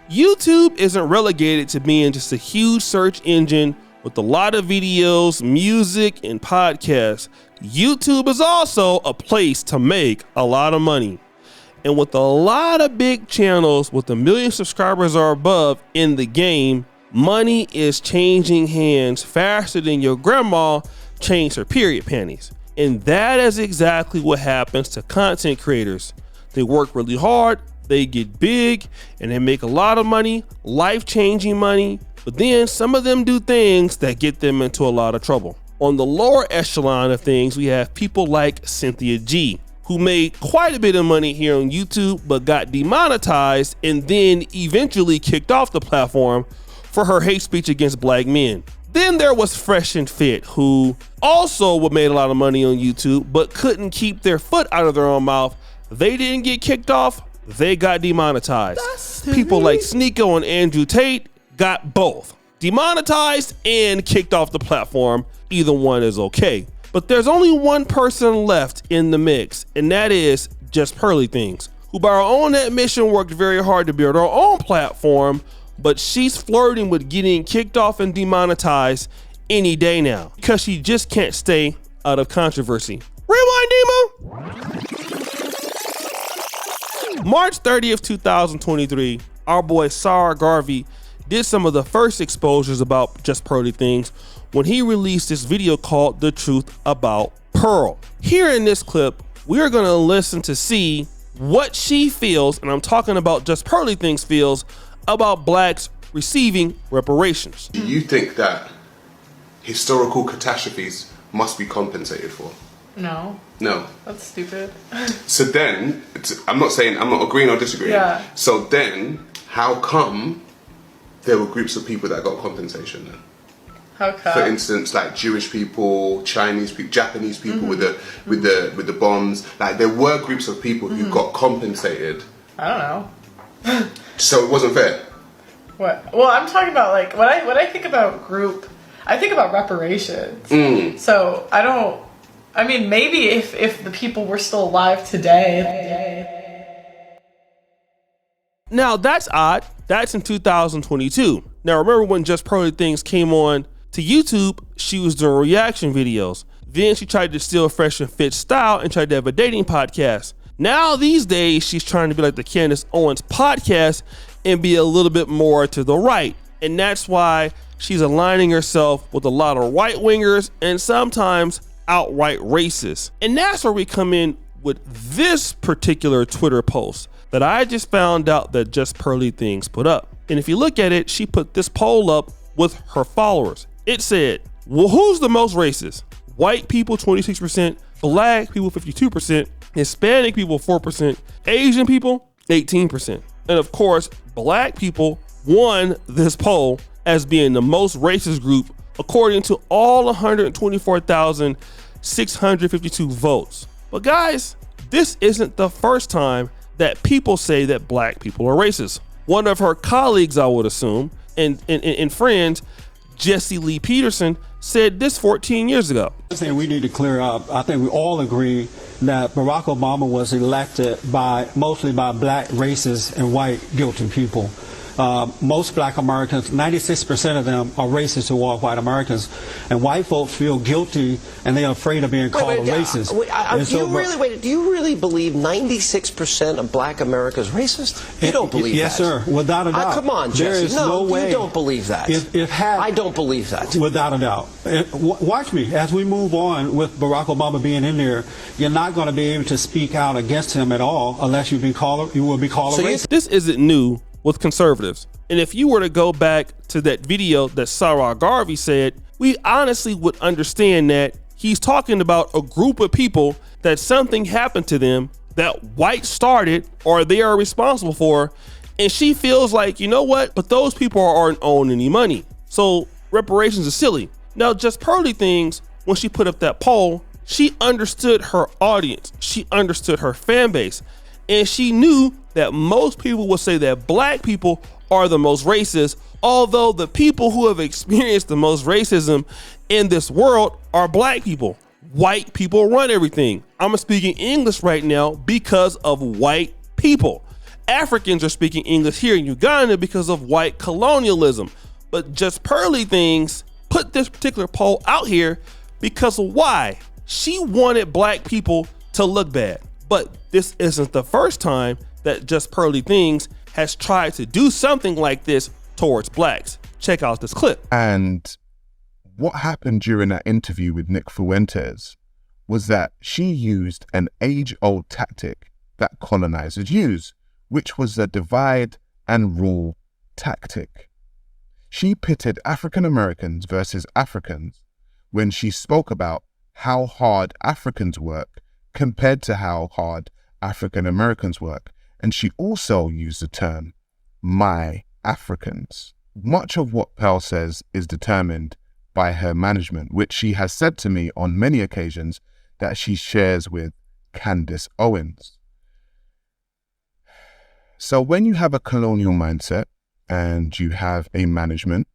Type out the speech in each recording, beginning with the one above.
YouTube isn't relegated to being just a huge search engine with a lot of videos, music, and podcasts. YouTube is also a place to make a lot of money. And with a lot of big channels with 1 million subscribers or above in the game, money is changing hands faster than your grandma changed her period panties. And that is exactly what happens to content creators. They work really hard, they get big, and they make a lot of money, life-changing money, but then some of them do things that get them into a lot of trouble. On the lower echelon of things, we have people like Cynthia G, who made quite a bit of money here on YouTube, but got demonetized and then eventually kicked off the platform for her hate speech against black men. Then there was Fresh and Fit, who also made a lot of money on YouTube, but couldn't keep their foot out of their own mouth. They didn't get kicked off, they got demonetized. People like Sneeko and Andrew Tate got both demonetized and kicked off the platform. Either one is okay. But there's only one person left in the mix, and that is Just Pearly Things, who by her own admission worked very hard to build her own platform, but she's flirting with getting kicked off and demonetized any day now because she just can't stay out of controversy. Rewind, Demo! March 30th, 2023, our boy Sarah Garvey did some of the first exposures about Just Pearly Things when he released this video called The Truth About Pearl. Here in this clip, we're gonna listen to see what she feels, and I'm talking about Just Pearly Things feels, about blacks receiving reparations. Do you think that historical catastrophes must be compensated for? No. No. That's stupid. So then, I'm not agreeing or disagreeing. Yeah. So then, how come there were groups of people that got compensation then? How come? For instance, like Jewish people, Chinese people, Japanese people with the bombs. Like there were groups of people who got compensated. I don't know. So it wasn't fair. What? Well, I'm talking about like when I think about group, I think about reparations. So I mean, maybe if the people were still alive today. Now that's odd. That's in 2022. Now remember when Just Pearly Things came on to YouTube, she was doing reaction videos. Then she tried to steal Fresh and Fit style and tried to have a dating podcast. Now these days, she's trying to be like the Candace Owens podcast and be a little bit more to the right. And that's why she's aligning herself with a lot of right wingers and sometimes outright racist. And that's where we come in with this particular Twitter post that I just found out that Just Pearly Things put up. And if you look at it, she put this poll up with her followers. It said, well, who's the most racist? White people, 26%, black people, 52%, Hispanic people, 4%, Asian people, 18%. And of course, black people won this poll as being the most racist group according to all 124,652 votes. But guys, this isn't the first time that people say that black people are racist. One of her colleagues, I would assume, and friends, Jesse Lee Peterson, said this 14 years ago. I think we need to clear up. I think we all agree that Barack Obama was elected mostly by black racist and white guilty people. Most black Americans, 96% of them are racist toward white Americans, and white folks feel guilty and they're afraid of being called racist. Do you really believe 96% of black America is racist? You don't believe that? Yes, sir, without a doubt. Come on, Jesse. There is no way. You don't believe that. I don't believe that. Without a doubt. Watch me. As we move on with Barack Obama being in there, you're not going to be able to speak out against him at all unless you will be called racist. This isn't new with conservatives. And if you were to go back to that video that Sarah Garvey said, we honestly would understand that he's talking about a group of people that something happened to them that white started or they are responsible for. And she feels like, you know what? But those people aren't owing any money. So reparations is silly. Now, Just Pearly Things, when she put up that poll, she understood her audience. She understood her fan base. And she knew that most people will say that black people are the most racist, although the people who have experienced the most racism in this world are black people. White people run everything. I'm speaking English right now because of white people. Africans are speaking English here in Uganda because of white colonialism. But Just Pearly Things put this particular poll out here because of why? She wanted black people to look bad. But this isn't the first time that Just Pearly Things has tried to do something like this towards blacks. Check out this clip. And what happened during that interview with Nick Fuentes was that she used an age-old tactic that colonizers use, which was the divide and rule tactic. She pitted African Americans versus Africans when she spoke about how hard Africans work compared to how hard African Americans work. And she also used the term, my Africans. Much of what Pearl says is determined by her management, which she has said to me on many occasions that she shares with Candace Owens. So when you have a colonial mindset and you have a management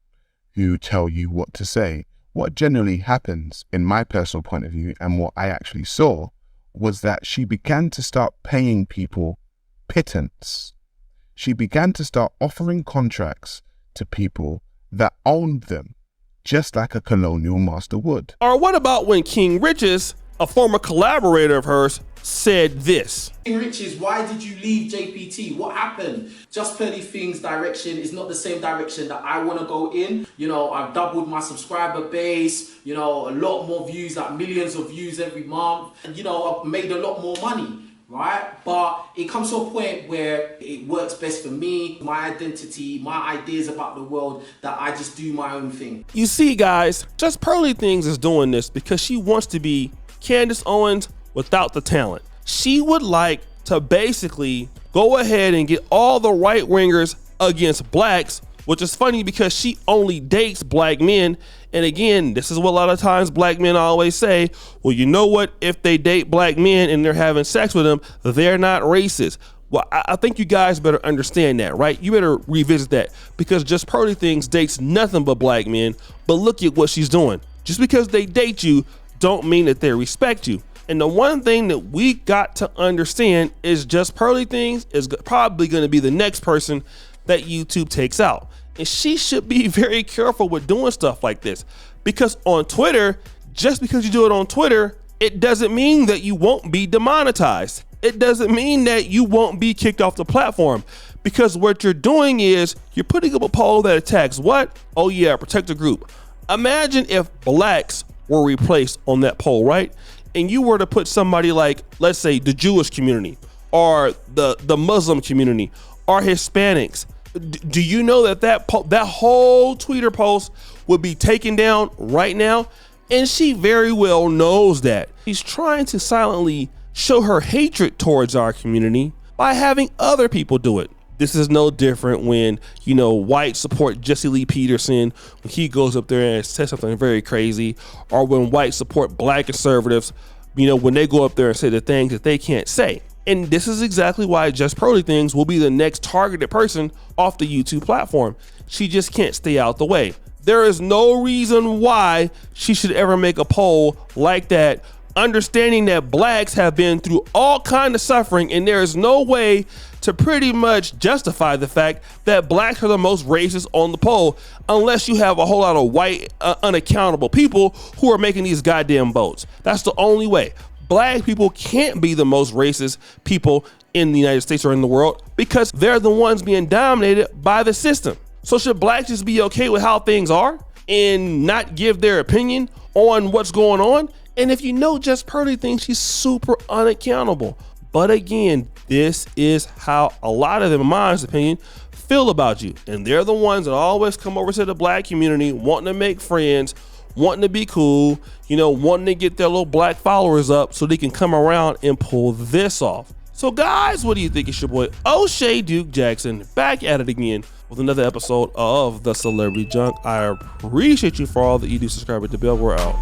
who tell you what to say, what generally happens in my personal point of view and what I actually saw was that she began to start paying people pittance. She began to start offering contracts to people that owned them, just like a colonial master would. Or what about when King Riches, a former collaborator of hers, said this? King Riches, why did you leave JPT? What happened? Just Pearly Things direction is not the same direction that I want to go in. You know, I've doubled my subscriber base, you know, a lot more views, like millions of views every month. You know, I've made a lot more money, right? But it comes to a point where it works best for me, my identity, my ideas about the world, that I just do my own thing. You see, guys, Just Pearly Things is doing this because she wants to be Candace Owens without the talent. She would like to basically go ahead and get all the right wingers against blacks, which is funny because she only dates black men. And again, this is what a lot of times black men always say, well, you know what? If they date black men and they're having sex with them, they're not racist. Well, I think you guys better understand that, right? You better revisit that because Just Pearly Things dates nothing but black men. But look at what she's doing. Just because they date you don't mean that they respect you. And the one thing that we got to understand is Just Pearly Things is probably going to be the next person that YouTube takes out. And she should be very careful with doing stuff like this, because on Twitter, just because you do it on Twitter, it doesn't mean that you won't be demonetized. It doesn't mean that you won't be kicked off the platform, because what you're doing is you're putting up a poll that attacks what? Oh yeah, protect the group. Imagine if blacks were replaced on that poll, right? And you were to put somebody like, let's say, the Jewish community or the Muslim community or Hispanics. Do you know that that whole Twitter post would be taken down right now? And she very well knows that. She's trying to silently show her hatred towards our community by having other people do it. This is no different when, you know, whites support Jesse Lee Peterson when he goes up there and says something very crazy, or when whites support black conservatives, you know, when they go up there and say the things that they can't say. And this is exactly why Just Pearly Things will be the next targeted person off the YouTube platform. She just can't stay out the way. There is no reason why she should ever make a poll like that, understanding that blacks have been through all kinds of suffering, and there is no way to pretty much justify the fact that blacks are the most racist on the poll, unless you have a whole lot of white, unaccountable people who are making these goddamn votes. That's the only way. Black people can't be the most racist people in the United States or in the world because they're the ones being dominated by the system. So should blacks just be okay with how things are and not give their opinion on what's going on? And if you know Just Pearly Things, she's super unaccountable. But again, this is how a lot of them, in my honest opinion, feel about you. And they're the ones that always come over to the black community, wanting to make friends, wanting to be cool, you know, wanting to get their little black followers up so they can come around and pull this off. So guys, what do you think? It's your boy O'Shea Duke Jackson back at it again with another episode of The Celebrity Junk. I appreciate you for all that you do. Subscribe, hit the bell. We're out.